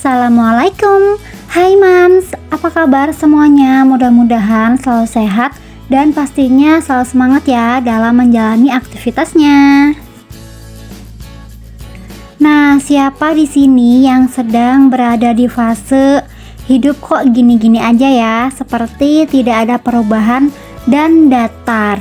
Assalamualaikum. Hai Mams, apa kabar semuanya? Mudah-mudahan selalu sehat dan pastinya selalu semangat ya dalam menjalani aktivitasnya. Nah, siapa di sini yang sedang berada di fase hidup kok gini-gini aja ya, seperti tidak ada perubahan dan datar?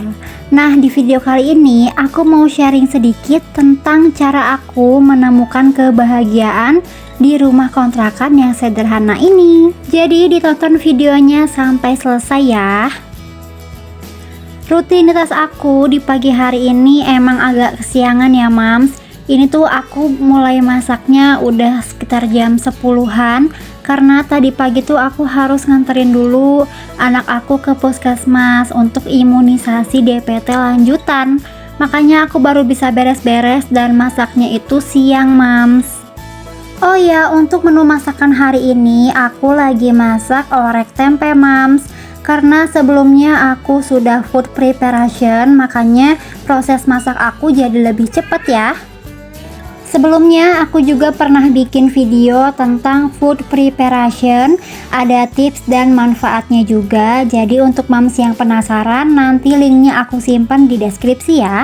Nah, di video kali ini aku mau sharing sedikit tentang cara aku menemukan kebahagiaan di rumah kontrakan yang sederhana ini. Jadi ditonton videonya sampai selesai ya. Rutinitas aku di pagi hari ini emang agak kesiangan ya Mams. Ini tuh aku mulai masaknya udah sekitar jam 10-an, karena tadi pagi tuh aku harus nganterin dulu anak aku ke puskesmas untuk imunisasi DPT lanjutan. Makanya aku baru bisa beres-beres dan masaknya itu siang Mams. Oh ya, untuk menu masakan hari ini aku lagi masak orek tempe Mams. Karena sebelumnya aku sudah food preparation, makanya proses masak aku jadi lebih cepat ya. Sebelumnya aku juga pernah bikin video tentang food preparation, ada tips dan manfaatnya juga. Jadi untuk Mams yang penasaran, nanti linknya aku simpan di deskripsi ya.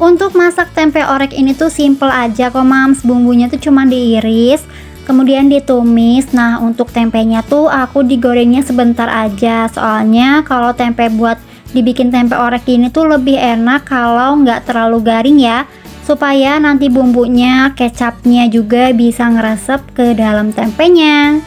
Untuk masak tempe orek ini tuh simple aja kok Mams, bumbunya tuh cuma diiris, kemudian ditumis. Nah, untuk tempenya tuh aku digorengnya sebentar aja, soalnya kalau tempe buat dibikin tempe orek ini tuh lebih enak kalau nggak terlalu garing ya, supaya nanti bumbunya, kecapnya juga bisa ngeresep ke dalam tempenya.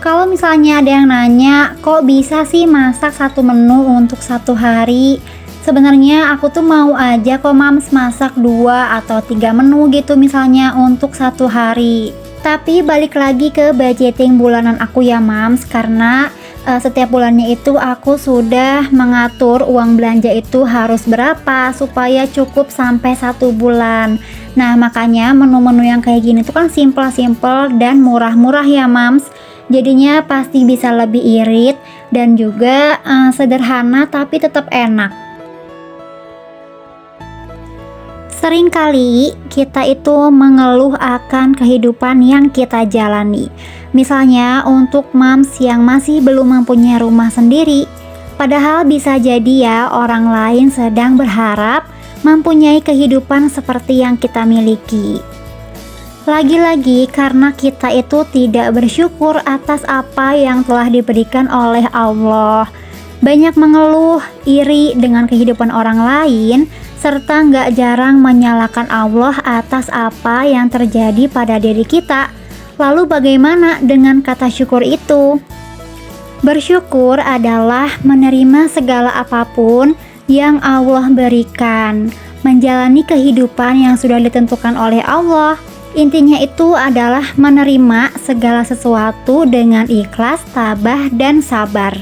Kalau misalnya ada yang nanya, kok bisa sih masak satu menu untuk satu hari? Sebenarnya aku tuh mau aja kok Mams masak 2 atau 3 menu gitu misalnya untuk satu hari. Tapi balik lagi ke budgeting bulanan aku ya Mams, karena setiap bulannya itu aku sudah mengatur uang belanja itu harus berapa supaya cukup sampai 1 bulan. Nah, makanya menu-menu yang kayak gini tuh kan simple-simple dan murah-murah ya Mams. Jadinya pasti bisa lebih irit dan juga sederhana tapi tetap enak. Seringkali kita itu mengeluh akan kehidupan yang kita jalani. Misalnya untuk Mams yang masih belum mempunyai rumah sendiri, padahal bisa jadi ya orang lain sedang berharap mempunyai kehidupan seperti yang kita miliki. Lagi-lagi karena kita itu tidak bersyukur atas apa yang telah diberikan oleh Allah. Banyak mengeluh, iri dengan kehidupan orang lain, serta nggak jarang menyalahkan Allah atas apa yang terjadi pada diri kita. Lalu bagaimana dengan kata syukur itu? Bersyukur adalah menerima segala apapun yang Allah berikan, menjalani kehidupan yang sudah ditentukan oleh Allah. Intinya itu adalah menerima segala sesuatu dengan ikhlas, tabah, dan sabar.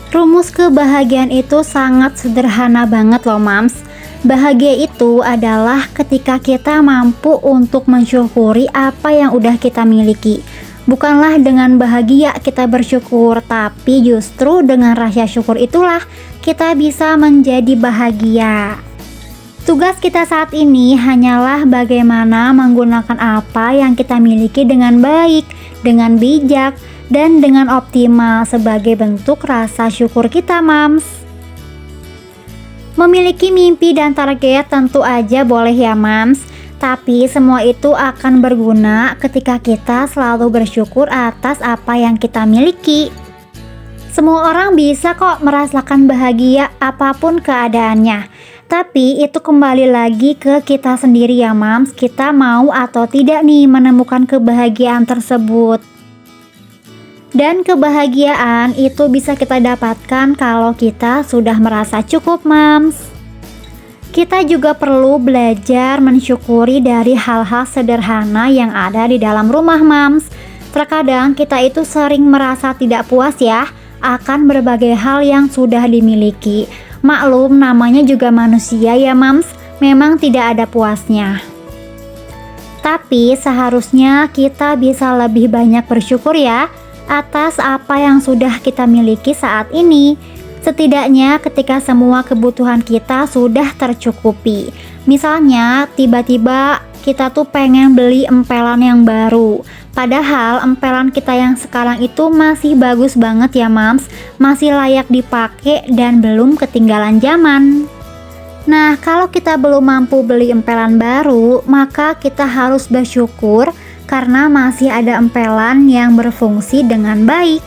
Rumus kebahagiaan itu sangat sederhana banget loh Mams. Bahagia itu adalah ketika kita mampu untuk mensyukuri apa yang udah kita miliki. Bukanlah dengan bahagia kita bersyukur, tapi justru dengan rasa syukur itulah kita bisa menjadi bahagia. Tugas kita saat ini hanyalah bagaimana menggunakan apa yang kita miliki dengan baik, dengan bijak, dan dengan optimal sebagai bentuk rasa syukur kita Mams. Memiliki mimpi dan target tentu aja boleh ya Mams, tapi semua itu akan berguna ketika kita selalu bersyukur atas apa yang kita miliki. Semua orang bisa kok merasakan bahagia apapun keadaannya, tapi itu kembali lagi ke kita sendiri ya Mams, kita mau atau tidak nih menemukan kebahagiaan tersebut. Dan kebahagiaan itu bisa kita dapatkan kalau kita sudah merasa cukup Mams. Kita juga perlu belajar mensyukuri dari hal-hal sederhana yang ada di dalam rumah Mams. Terkadang kita itu sering merasa tidak puas ya akan berbagai hal yang sudah dimiliki. Maklum namanya juga manusia ya Mams, memang tidak ada puasnya. Tapi seharusnya kita bisa lebih banyak bersyukur ya atas apa yang sudah kita miliki saat ini. Setidaknya ketika semua kebutuhan kita sudah tercukupi. Misalnya tiba-tiba kita tuh pengen beli empelan yang baru. Padahal empelan kita yang sekarang itu masih bagus banget ya Mams, masih layak dipakai dan belum ketinggalan zaman. Nah, kalau kita belum mampu beli empelan baru, maka kita harus bersyukur karena masih ada empelan yang berfungsi dengan baik.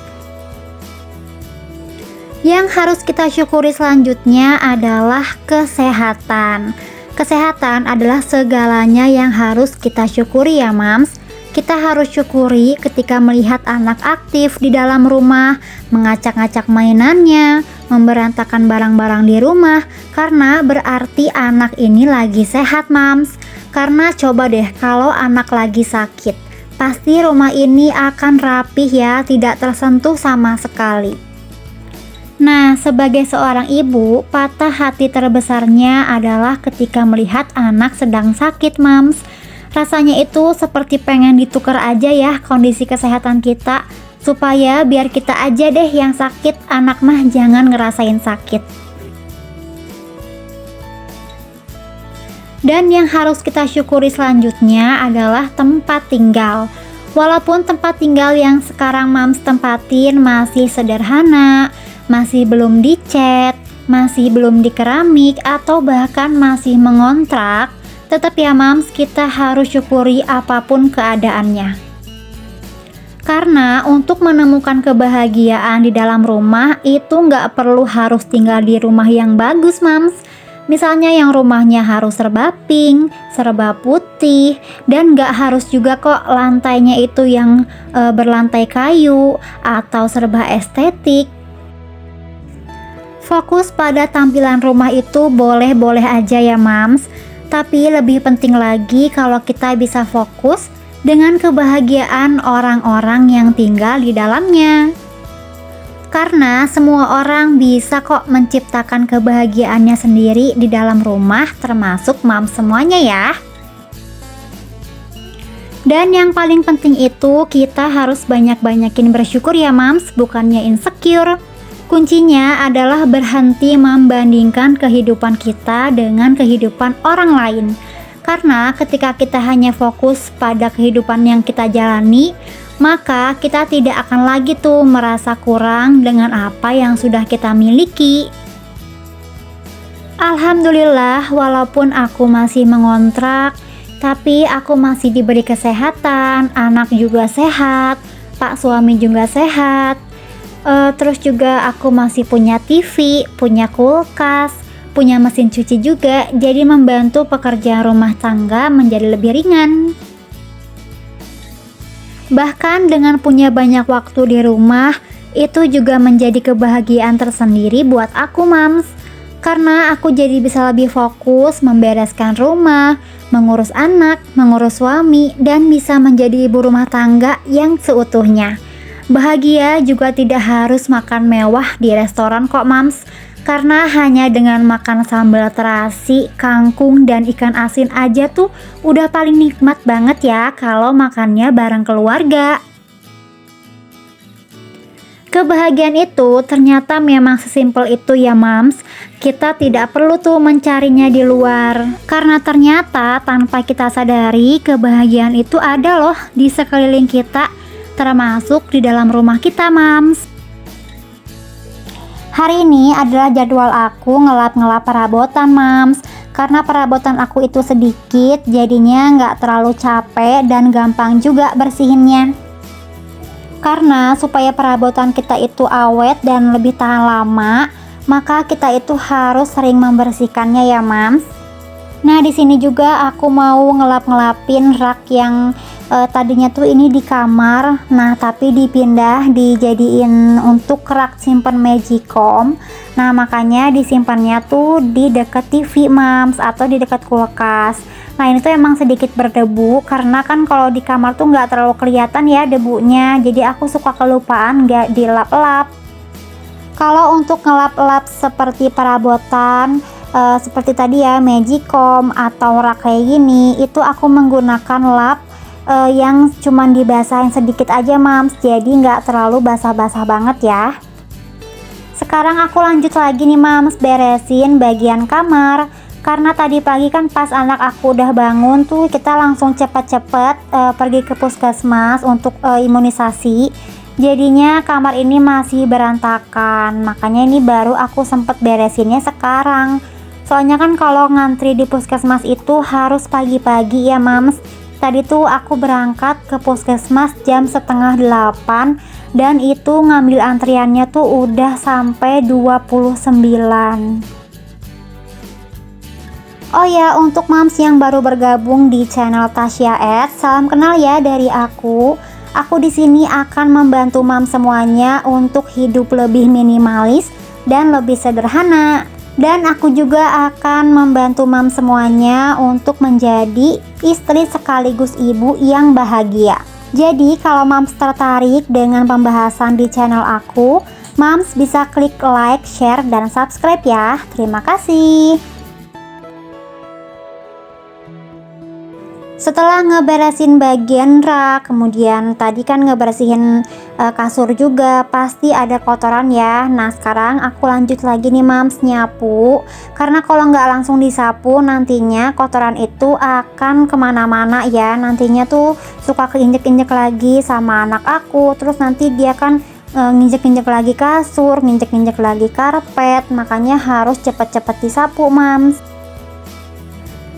Yang harus kita syukuri selanjutnya adalah kesehatan. Kesehatan adalah segalanya yang harus kita syukuri ya Mams. Kita harus syukuri ketika melihat anak aktif di dalam rumah, mengacak-ngacak mainannya, memberantakan barang-barang di rumah, karena berarti anak ini lagi sehat Mams. Karena coba deh kalau anak lagi sakit, pasti rumah ini akan rapih ya, tidak tersentuh sama sekali. Nah, sebagai seorang ibu, patah hati terbesarnya adalah ketika melihat anak sedang sakit Mams. Rasanya itu seperti pengen ditukar aja ya kondisi kesehatan kita, supaya biar kita aja deh yang sakit, anak mah jangan ngerasain sakit. Dan yang harus kita syukuri selanjutnya adalah tempat tinggal. Walaupun tempat tinggal yang sekarang Mams tempatin masih sederhana, masih belum dicat, masih belum dikeramik, atau bahkan masih mengontrak, tetap ya Mams, kita harus syukuri apapun keadaannya. Karena untuk menemukan kebahagiaan di dalam rumah itu nggak perlu harus tinggal di rumah yang bagus Mams. Misalnya yang rumahnya harus serba pink, serba putih, dan nggak harus juga kok lantainya itu yang berlantai kayu atau serba estetik. Fokus pada tampilan rumah itu boleh-boleh aja ya Mams. Tapi lebih penting lagi kalau kita bisa fokus dengan kebahagiaan orang-orang yang tinggal di dalamnya. Karena semua orang bisa kok menciptakan kebahagiaannya sendiri di dalam rumah, termasuk Mams semuanya ya. Dan yang paling penting itu kita harus banyak-banyakin bersyukur ya Mams, bukannya insecure. Kuncinya adalah berhenti membandingkan kehidupan kita dengan kehidupan orang lain. Karena ketika kita hanya fokus pada kehidupan yang kita jalani, maka kita tidak akan lagi tuh merasa kurang dengan apa yang sudah kita miliki. Alhamdulillah, walaupun aku masih mengontrak, tapi aku masih diberi kesehatan, anak juga sehat, pak suami juga sehat. Terus juga aku masih punya TV, punya kulkas, punya mesin cuci juga, jadi membantu pekerjaan rumah tangga menjadi lebih ringan. Bahkan dengan punya banyak waktu di rumah, itu juga menjadi kebahagiaan tersendiri buat aku Mams. Karena aku jadi bisa lebih fokus membereskan rumah, mengurus anak, mengurus suami, dan bisa menjadi ibu rumah tangga yang seutuhnya. Bahagia juga tidak harus makan mewah di restoran kok Mams, karena hanya dengan makan sambal terasi, kangkung, dan ikan asin aja tuh udah paling nikmat banget ya kalau makannya bareng keluarga. Kebahagiaan itu ternyata memang sesimpel itu ya Mams. Kita tidak perlu tuh mencarinya di luar, karena ternyata tanpa kita sadari kebahagiaan itu ada loh di sekeliling kita, termasuk di dalam rumah kita Mams. Hari ini adalah jadwal aku ngelap-ngelap perabotan Mams. Karena perabotan aku itu sedikit, jadinya nggak terlalu capek dan gampang juga bersihinnya. Karena supaya perabotan kita itu awet dan lebih tahan lama, maka kita itu harus sering membersihkannya ya Mams. Nah, di sini juga aku mau ngelap-ngelapin rak yang tadinya tuh ini di kamar, nah tapi dipindah dijadiin untuk rak simpen magicom. Nah makanya disimpannya tuh di dekat TV Mams atau di dekat kulkas. Nah ini tuh emang sedikit berdebu karena kan kalau di kamar tuh nggak terlalu kelihatan ya debunya, jadi aku suka kelupaan nggak dilap-lap. Kalau untuk ngelap-lap seperti perabotan seperti tadi ya magicom atau rak kayak gini, itu aku menggunakan lap yang cuman dibasahin sedikit aja Mams, jadi nggak terlalu basah-basah banget ya. Sekarang aku lanjut lagi nih Mams, beresin bagian kamar. Karena tadi pagi kan pas anak aku udah bangun tuh kita langsung cepet-cepet pergi ke puskesmas untuk imunisasi. Jadinya kamar ini masih berantakan, makanya ini baru aku sempet beresinnya sekarang. Soalnya kan kalau ngantri di puskesmas itu harus pagi-pagi ya mams. Tadi tuh aku berangkat ke puskesmas jam setengah 8 dan itu ngambil antriannya tuh udah sampai 29. Oh ya, untuk mams yang baru bergabung di channel Tasya Ed, salam kenal ya dari aku. Aku di sini akan membantu mams semuanya untuk hidup lebih minimalis dan lebih sederhana. Dan aku juga akan membantu mams semuanya untuk menjadi istri sekaligus ibu yang bahagia. Jadi kalau mams tertarik dengan pembahasan di channel aku, mams bisa klik like, share, dan subscribe ya. Terima kasih. Setelah ngeberesin bagian rak, kemudian tadi kan ngebersihin kasur juga, pasti ada kotoran ya. Nah sekarang aku lanjut lagi nih mams nyapu, karena kalau nggak langsung disapu nantinya kotoran itu akan kemana-mana ya. Nantinya tuh suka keinjek-injek lagi sama anak aku, terus nanti dia kan nginjek-injek lagi kasur, nginjek-injek lagi karpet, makanya harus cepet-cepet disapu mams.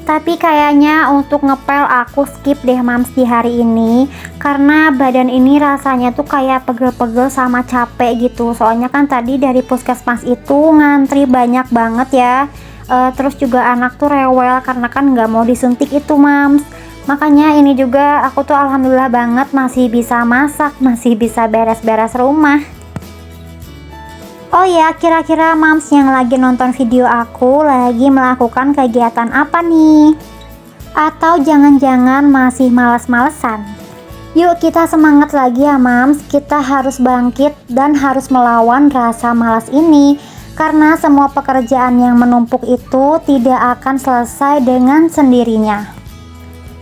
Tapi kayaknya untuk ngepel aku skip deh mams di hari ini, karena badan ini rasanya tuh kayak pegel-pegel sama capek gitu. Soalnya kan tadi dari puskesmas itu ngantri banyak banget ya. Terus juga anak tuh rewel karena kan nggak mau disuntik itu mams. Makanya ini juga aku tuh alhamdulillah banget masih bisa masak, masih bisa beres-beres rumah. Oh ya, kira-kira mams yang lagi nonton video aku lagi melakukan kegiatan apa nih? Atau jangan-jangan masih malas-malesan? Yuk kita semangat lagi ya mams, kita harus bangkit dan harus melawan rasa malas ini. Karena semua pekerjaan yang menumpuk itu tidak akan selesai dengan sendirinya.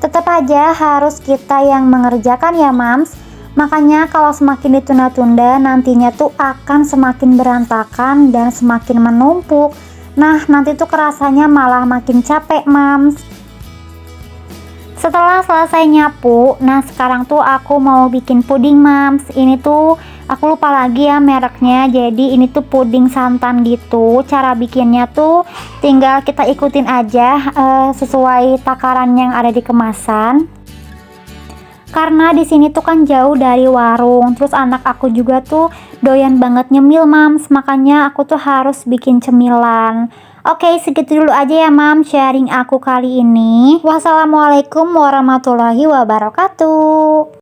Tetap aja harus kita yang mengerjakan ya mams. Makanya kalau semakin ditunda-tunda nantinya tuh akan semakin berantakan dan semakin menumpuk. Nah nanti tuh kerasanya malah makin capek mams. Setelah selesai nyapu, nah sekarang tuh aku mau bikin puding mams. Ini tuh aku lupa lagi ya mereknya. Jadi ini tuh puding santan gitu. Cara bikinnya tuh tinggal kita ikutin aja sesuai takaran yang ada di kemasan. Karena di sini tuh kan jauh dari warung, terus anak aku juga tuh doyan banget nyemil mams, makanya aku tuh harus bikin cemilan. Oke, segitu dulu aja ya mams sharing aku kali ini. Wassalamualaikum warahmatullahi wabarakatuh.